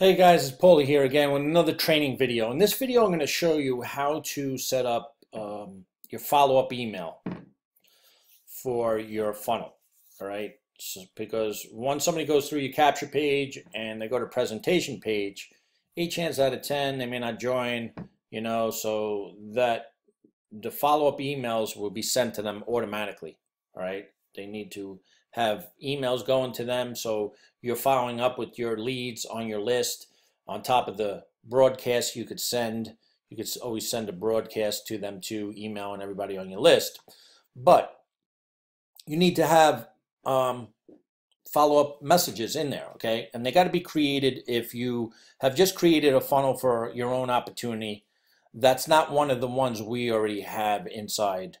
Hey guys, it's Paulie here again with another training video. In this video, I'm going to show you how to set up your follow-up email for your funnel. All right, because once somebody goes through your capture page and they go to presentation page, 8 chances out of 10 they may not join. So that the follow-up emails will be sent to them automatically. All right, they need to have emails going to them, so you're following up with your leads on your list. On top of the broadcast you could always send a broadcast to them to email and everybody on your list. But you need to have follow-up messages in there, okay? And they got to be created. If you have just created a funnel for your own opportunity, that's not one of the ones we already have inside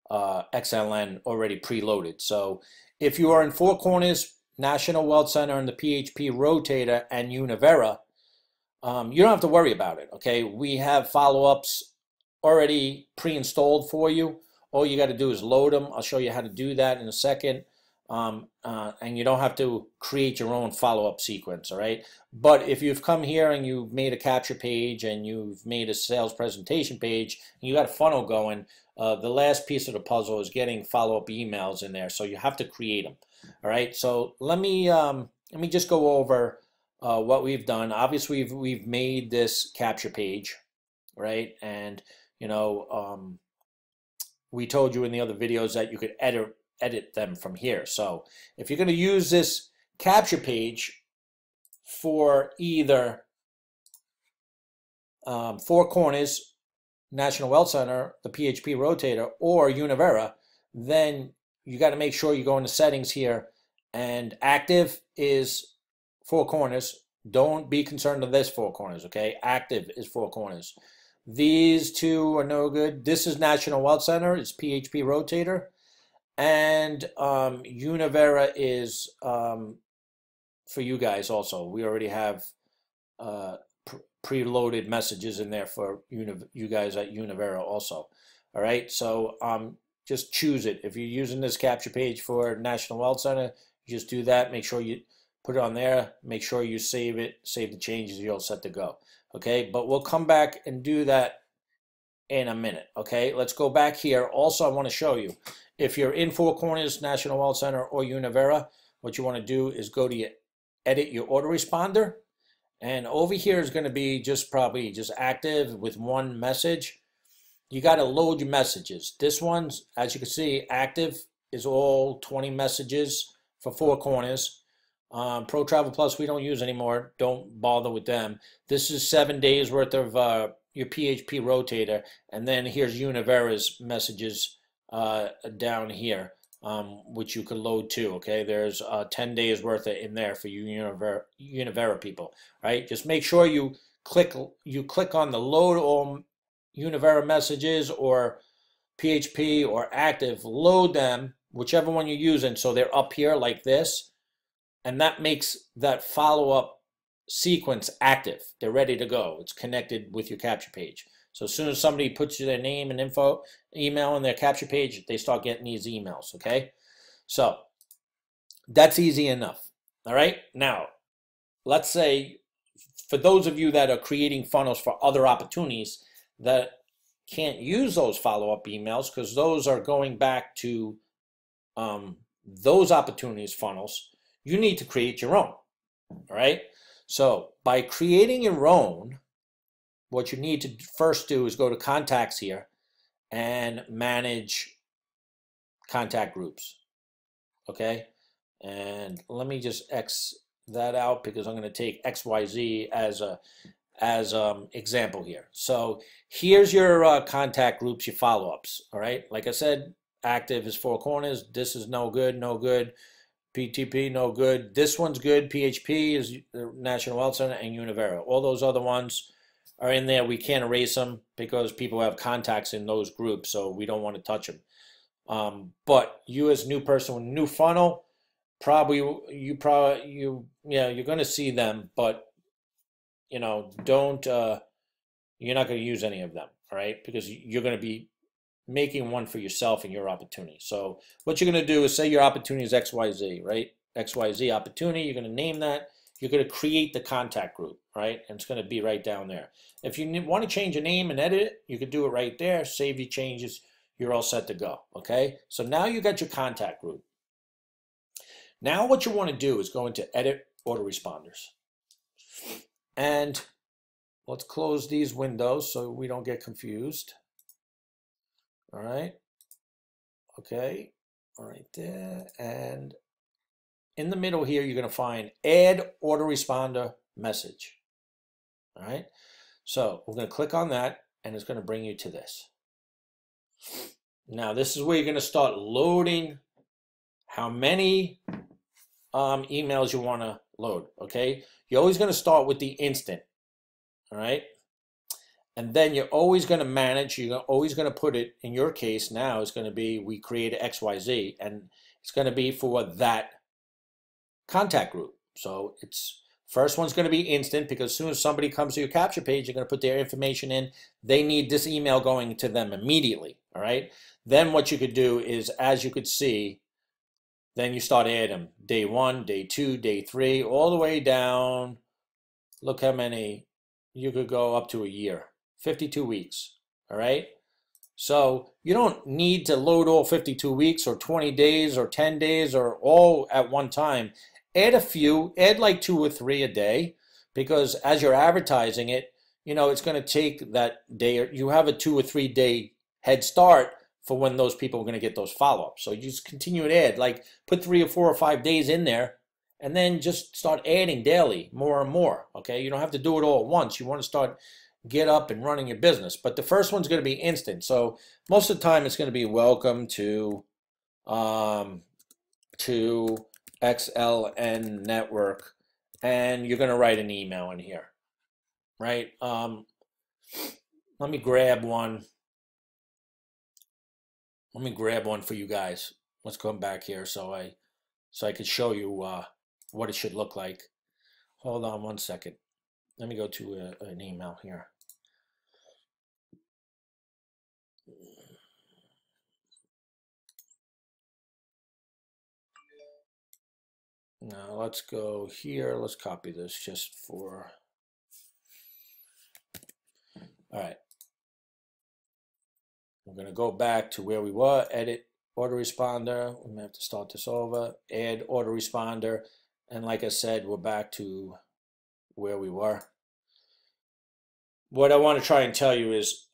XLN already preloaded. So if you are in Four Corners, National Wealth Center, and the PHP Rotator and Univera, you don't have to worry about it, okay? We have follow-ups already pre-installed for you. All you got to do is load them. I'll show you how to do that in a second. And you don't have to create your own follow-up sequence, all right? But if you've come here and you've made a capture page and you've made a sales presentation page and you got a funnel going, the last piece of the puzzle is getting follow-up emails in there. So you have to create them, all right? So let me just go over what we've done. Obviously, we've made this capture page, right? And we told you in the other videos that you could edit them from here. So if you're going to use this capture page for either Four Corners, National Wealth Center, the PHP Rotator, or Univera, then you got to make sure you go into settings here, and active is Four Corners. Don't be concerned with this Four Corners, okay? Active is Four Corners. These two are no good. This is National Wealth Center. It's PHP Rotator. And Univera is for you guys also. We already have preloaded messages in there for you guys at Univera also. All right, so just choose it. If you're using this capture page for National Wealth Center, just do that. Make sure you put it on there. Make sure you save it. Save the changes. You're all set to go. Okay, but we'll come back and do that in a minute. Okay, let's go back here. Also, I want to show you, if you're in Four Corners, National Wealth Center, or Univera, what you want to do is go to edit your autoresponder, and over here is going to be probably just active with one message. You got to load your messages. This one's, as you can see, active is all 20 messages for Four Corners. Pro Travel Plus we don't use anymore. Don't bother with them. This is 7 days worth of your PHP Rotator, and then here's Univera's messages down here, which you could load too. Okay, there's 10 days worth of in there for you Univera people. Right? Just make sure you click on the load all Univera messages or PHP or active. Load them, whichever one you're using, so they're up here like this. And that makes that follow-up sequence active. They're ready to go. It's connected with your capture page. So as soon as somebody puts their name and email in their capture page, they start getting these emails, okay? So that's easy enough, all right? Now, let's say for those of you that are creating funnels for other opportunities that can't use those follow-up emails because those are going back to those opportunities funnels, you need to create your own, all right? So by creating your own, what you need to first do is go to contacts here and manage contact groups, okay? And let me just X that out because I'm going to take XYZ as example here. So here's your contact groups, your follow-ups, all right? Like I said, active is Four Corners. This is no good, no good. PTP, no good. This one's good. PHP is the National Wealth Center and Univera. All those other ones are in there. We can't erase them because people have contacts in those groups, so we don't want to touch them. But you as a new person with a new funnel, you're going to see them, but don't you're not going to use any of them, all right? Because you're going to be making one for yourself and your opportunity. So what you're going to do is say your opportunity is XYZ, right? XYZ opportunity. You're going to name that. you're going to create the contact group, right? And it's going to be right down there. If you want to change a name and edit it, you could do it right there. Save your changes. You're all set to go, okay? So now you got your contact group. Now what you want to do is go into Edit Autoresponders. And let's close these windows so we don't get confused. All right. Okay. All right there. And in the middle here, you're going to find Add Autoresponder Message. All right. So we're going to click on that, and it's going to bring you to this. Now, this is where you're going to start loading how many emails you want to load. Okay. You're always going to start with the instant. All right. And then you're always going to manage, you're always going to put it, in your case now, it's going to be, we created XYZ, and it's going to be for that contact group. So it's, first one's going to be instant, because as soon as somebody comes to your capture page, you're going to put their information in. They need this email going to them immediately. All right. Then what you could do is, as you could see, then you start adding them. Day 1, day 2, day 3, all the way down. Look how many, you could go up to a year. 52 weeks, all right? So you don't need to load all 52 weeks or 20 days or 10 days or all at one time. Add a few, add like 2 or 3 a day, because as you're advertising it, you know, it's going to take that day. You have a 2 or 3 day head start for when those people are going to get those follow-ups. So you just continue to add, like put 3 or 4 or 5 days in there, and then just start adding daily, more and more, okay? You don't have to do it all at once. You want to start get up and running your business. But the first one's going to be instant. So most of the time it's going to be welcome to XLN network, and you're going to write an email in here, right? Let me grab one. Let me grab one for you guys. Let's come back here so I could show you what it should look like. Hold on one second. Let me go to an email here. Now let's go here. Let's copy this just for, all right. We're going to go back to where we were, Edit Autoresponder. We may have to start this over, Add Autoresponder. And like I said, we're back to where we were. What I want to try and tell you is,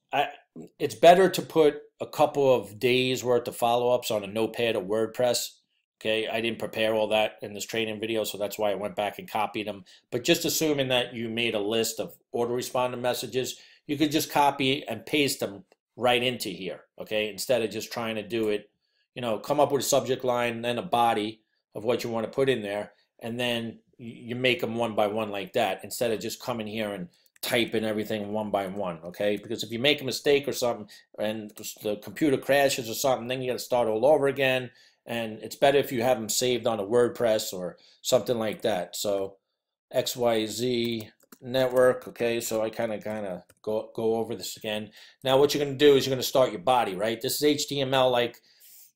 it's better to put a couple of days worth of follow-ups on a notepad or WordPress. Okay, I didn't prepare all that in this training video, so that's why I went back and copied them. But just assuming that you made a list of autoresponder messages, you could just copy and paste them right into here, okay? Instead of just trying to do it, you know, come up with a subject line and then a body of what you want to put in there, and then you make them one by one like that, instead of just coming here and typing everything one by one, okay? Because if you make a mistake or something and the computer crashes or something, then you got to start all over again. And it's better if you have them saved on a WordPress or something like that. So XYZ network, okay? So I kind of go over this again. Now what you're going to do is you're going to start your body, right? This is HTML, like,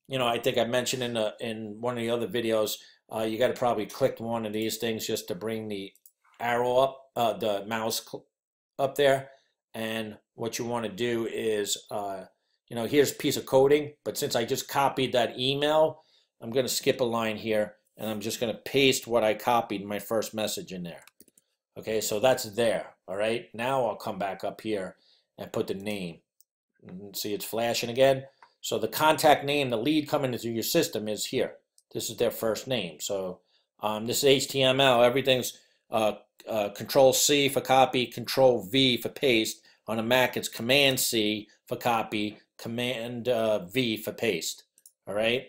you know, I think I mentioned in one of the other videos. You got to probably click one of these things just to bring the arrow up, the mouse up there. And what you want to do is, you know, here's a piece of coding, but since I just copied that email, I'm going to skip a line here, and I'm just going to paste what I copied in my first message in there. Okay, so that's there, all right? Now I'll come back up here and put the name. See, it's flashing again. So the contact name, the lead coming into your system is here. This is their first name. So this is HTML. Everything's Control-C for copy, Control-V for paste. On a Mac, it's Command-C for copy, Command-V for paste, all right?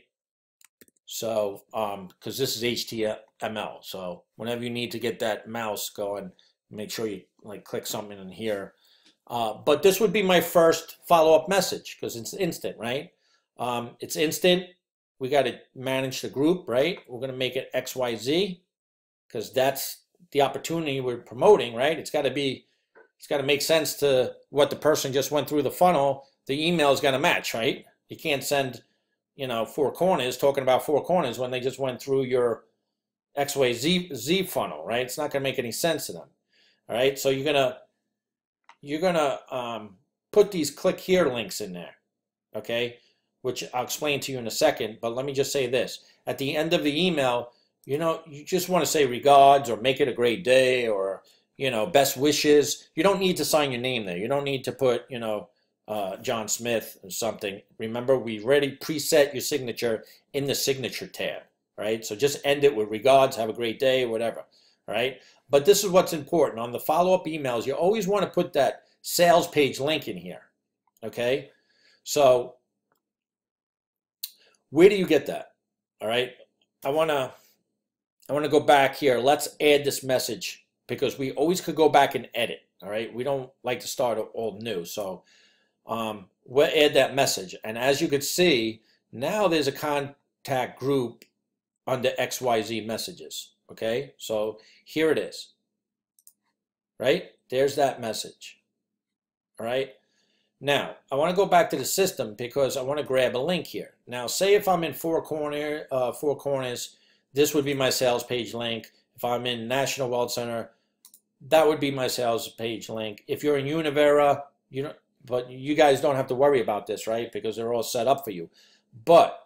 So, because this is HTML, so whenever you need to get that mouse going, make sure you like click something in here. But this would be my first follow-up message because it's instant, right? It's instant. We got to manage the group, right? We're going to make it XYZ because that's the opportunity we're promoting, right? It's got to make sense to what the person just went through the funnel. The email is going to match, right? You can't send, you know, 4 corners talking about 4 corners when they just went through your XYZ funnel, right? It's not going to make any sense to them. All right, so you're gonna put these click here links in there, okay? Which I'll explain to you in a second. But let me just say this: at the end of the email, you just want to say regards or make it a great day or best wishes. You don't need to sign your name there. You don't need to put John Smith or something. Remember, we already preset your signature in the signature tab, right? So just end it with regards, have a great day, whatever, all right? But this is what's important. On the follow-up emails, you always want to put that sales page link in here, okay? So where do you get that? All right, I want to go back here. Let's add this message because we always could go back and edit, all right? We don't like to start all new. So we'll add that message. And as you can see, now there's a contact group under XYZ messages, okay? So here it is, right? There's that message, all right? Now, I want to go back to the system because I want to grab a link here. Now, say if I'm in four corners, this would be my sales page link. If I'm in National Wealth Center, that would be my sales page link. If you're in Univera, but you guys don't have to worry about this, right? Because they're all set up for you. But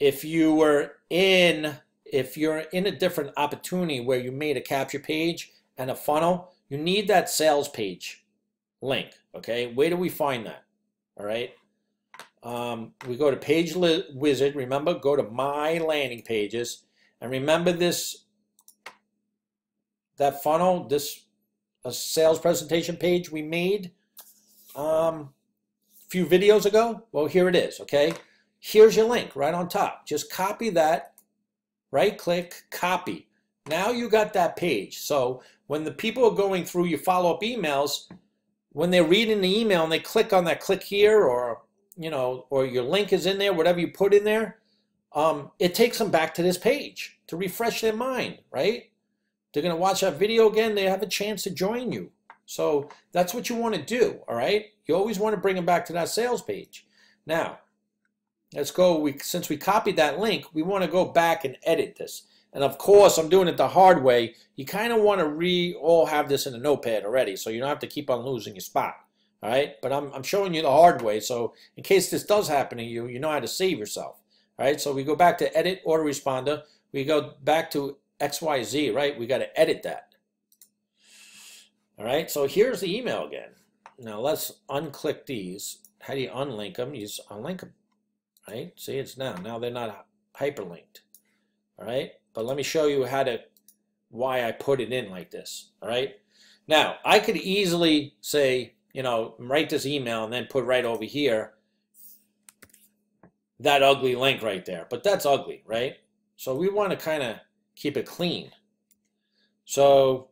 if you're in a different opportunity where you made a capture page and a funnel, you need that sales page link, okay? Where do we find that? All right. We go to Page Wizard. Remember, go to My Landing Pages. And remember that funnel, a sales presentation page we made a few videos ago? Well, here it is, okay? Here's your link right on top. Just copy that, right-click, copy. Now you got that page. So when the people are going through your follow-up emails, when they're reading the email and they click on that click here or your link is in there, whatever you put in there, it takes them back to this page to refresh their mind, right? They're going to watch that video again. They have a chance to join you. So that's what you want to do, all right? You always want to bring them back to that sales page. Now, let's go. Since we copied that link, we want to go back and edit this. And of course, I'm doing it the hard way. You kind of want to all have this in a notepad already, so you don't have to keep on losing your spot, all right? But I'm showing you the hard way, so in case this does happen to you, you know how to save yourself, all right? So we go back to Edit Autoresponder. We go back to XYZ, right? We got to edit that. All right, so here's the email again. Now let's unclick these. How do you unlink them? You just unlink them, right? See, it's now they're not hyperlinked, all right? But let me show you why I put it in like this, all right? Now, I could easily say, write this email and then put right over here that ugly link right there, but that's ugly, right? So we want to kind of keep it clean. So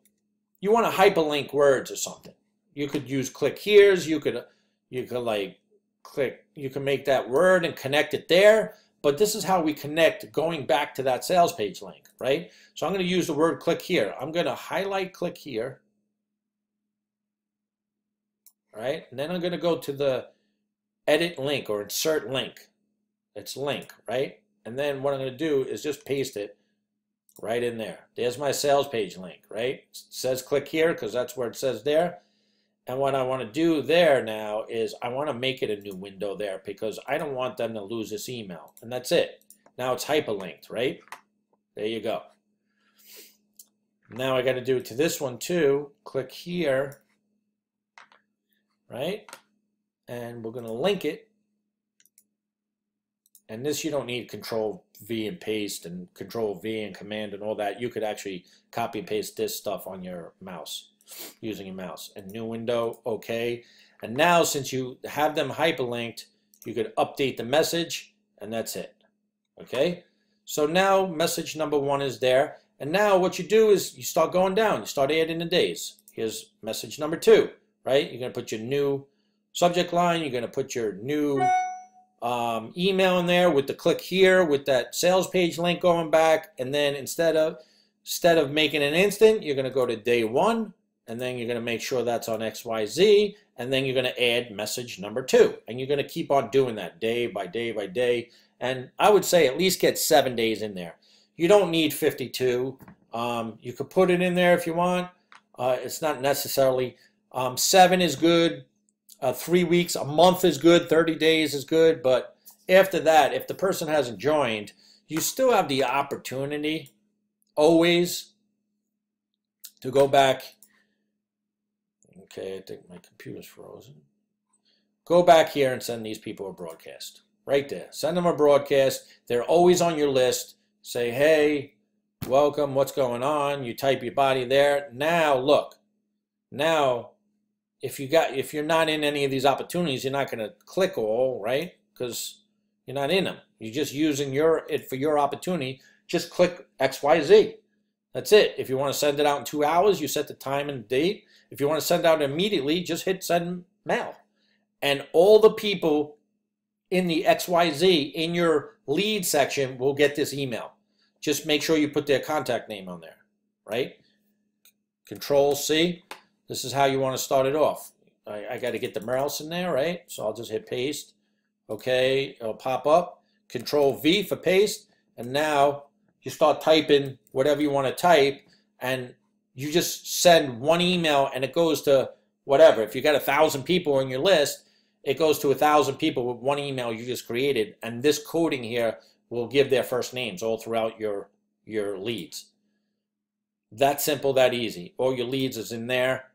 you want to hyperlink words or something. You could use click here's. You could like click. You can make that word and connect it there. But this is how we connect going back to that sales page link, right? So I'm going to use the word click here. I'm going to highlight click here, right? And then I'm going to go to the edit link or insert link. It's link, right? And then what I'm going to do is just paste it right in there. There's my sales page link, right? It says click here because that's where it says there. And what I want to do there now is I want to make it a new window there because I don't want them to lose this email. And that's it. Now it's hyperlinked, right? There you go. Now I got to do it to this one too. Click here, right? And we're going to link it. And this you don't need Control V and paste and Control V and command and all that. You could actually copy and paste this stuff on your mouse using your mouse. And new window, okay. And now since you have them hyperlinked, you could update the message and that's it. Okay. So now message number 1 is there. And now what you do is you start going down. You start adding the days. Here's message number 2, right? You're going to put your new subject line. You're going to put your new email in there with the click here with that sales page link going back. And then instead of making an instant, you're going to go to day 1. And then you're going to make sure that's on XYZ, and then you're going to add message number 2. And you're going to keep on doing that day by day by day. And I would say at least get 7 days in there. You don't need 52. You could put it in there if you want. It's not necessarily. 7 is good. 3 weeks, a month is good. 30 days is good. But after that, if the person hasn't joined, you still have the opportunity always to go back. Okay, I think my computer's frozen. Go back here and send these people a broadcast. Right there. Send them a broadcast. They're always on your list. Say, hey, welcome, what's going on? You type your body there. Now, look. Now, if you're not in any of these opportunities, you're not going to click all, right? Because you're not in them. You're just using it for your opportunity. Just click XYZ. That's it. If you want to send it out in 2 hours, you set the time and date. If you want to send it out immediately, just hit send mail. And all the people in the XYZ in your lead section will get this email. Just make sure you put their contact name on there, right? Control C. This is how you want to start it off. I got to get the mouse in there, right? So I'll just hit paste. Okay, it'll pop up. Control V for paste. And now you start typing whatever you want to type, and you just send one email and it goes to whatever. If you got 1,000 people on your list, it goes to 1,000 people with one email you just created, and this coding here will give their first names all throughout your leads. That simple, that easy. All your leads is in there,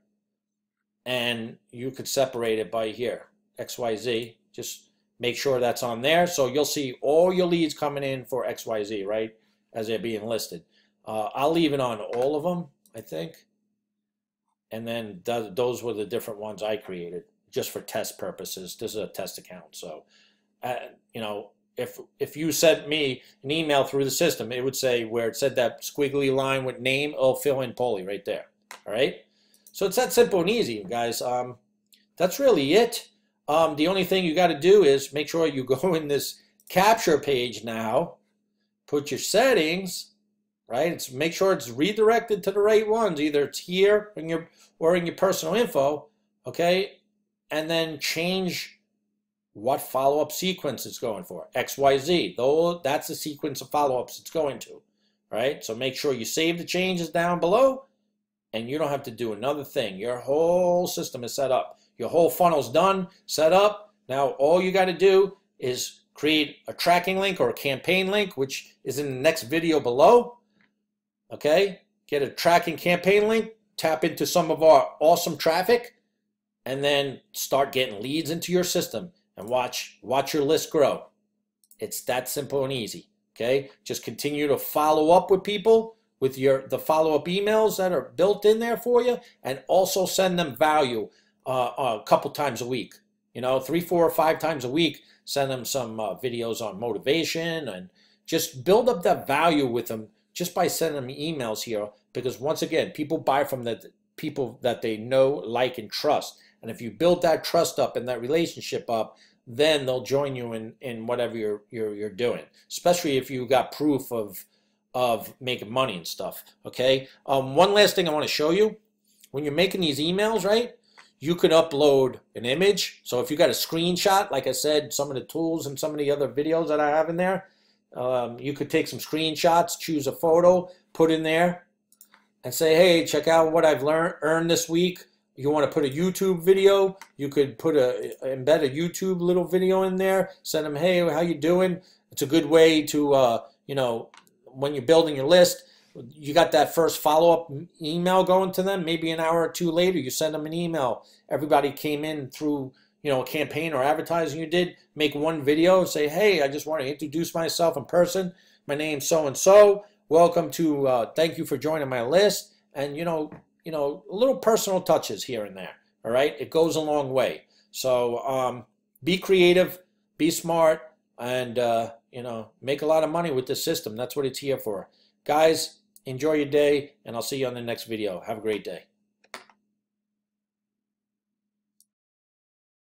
and you could separate it by here, XYZ. Just make sure that's on there, so you'll see all your leads coming in for XYZ, right, as they're being listed. I'll leave it on all of them, I think, and then those were the different ones I created, just for test purposes. This is a test account, so you know, if you sent me an email through the system, it would say where it said that squiggly line with name, it'll fill in Polly right there. All right, so it's that simple and easy, guys. That's really it. The only thing you got to do is make sure you go in this capture page now, put your settings, right? Make sure it's redirected to the right ones. Either it's here in your personal info, okay? And then change what follow-up sequence it's going for. XYZ, though that's the sequence of follow-ups it's going to, right? So make sure you save the changes down below, and you don't have to do another thing. Your whole system is set up. Your whole funnel's done, set up. Now all you got to do is create a tracking link or a campaign link, which is in the next video below, okay? Get a tracking campaign link, tap into some of our awesome traffic, and then start getting leads into your system and watch your list grow. It's that simple and easy, okay? Just continue to follow up with people with the follow-up emails that are built in there for you, and also send them value a couple times a week. You know, 3, 4, or 5 times a week, send them some videos on motivation, and just build up that value with them just by sending them emails here, because once again, people buy from the people that they know, like, and trust. And if you build that trust up and that relationship up, then they'll join you in whatever you're doing, especially if you got proof of making money and stuff, okay? One last thing I want to show you. When you're making these emails, right, you can upload an image. So if you got a screenshot, like I said, some of the tools and some of the other videos that I have in there, you could take some screenshots, choose a photo, put in there, and say, hey, check out what I've earned this week. You want to put a YouTube video, you could embed a YouTube little video in there, send them, hey, how you doing? It's a good way to, you know, when you're building your list, you got that first follow-up email going to them, maybe an hour or two later, you send them an email. Everybody came in through, you know, a campaign or advertising you did, make one video, say, hey, I just want to introduce myself in person. My name's so-and-so. Welcome to, thank you for joining my list. And, you know, little personal touches here and there, all right? It goes a long way. So be creative, be smart, and, you know, make a lot of money with this system. That's what it's here for. Guys, enjoy your day, and I'll see you on the next video. Have a great day.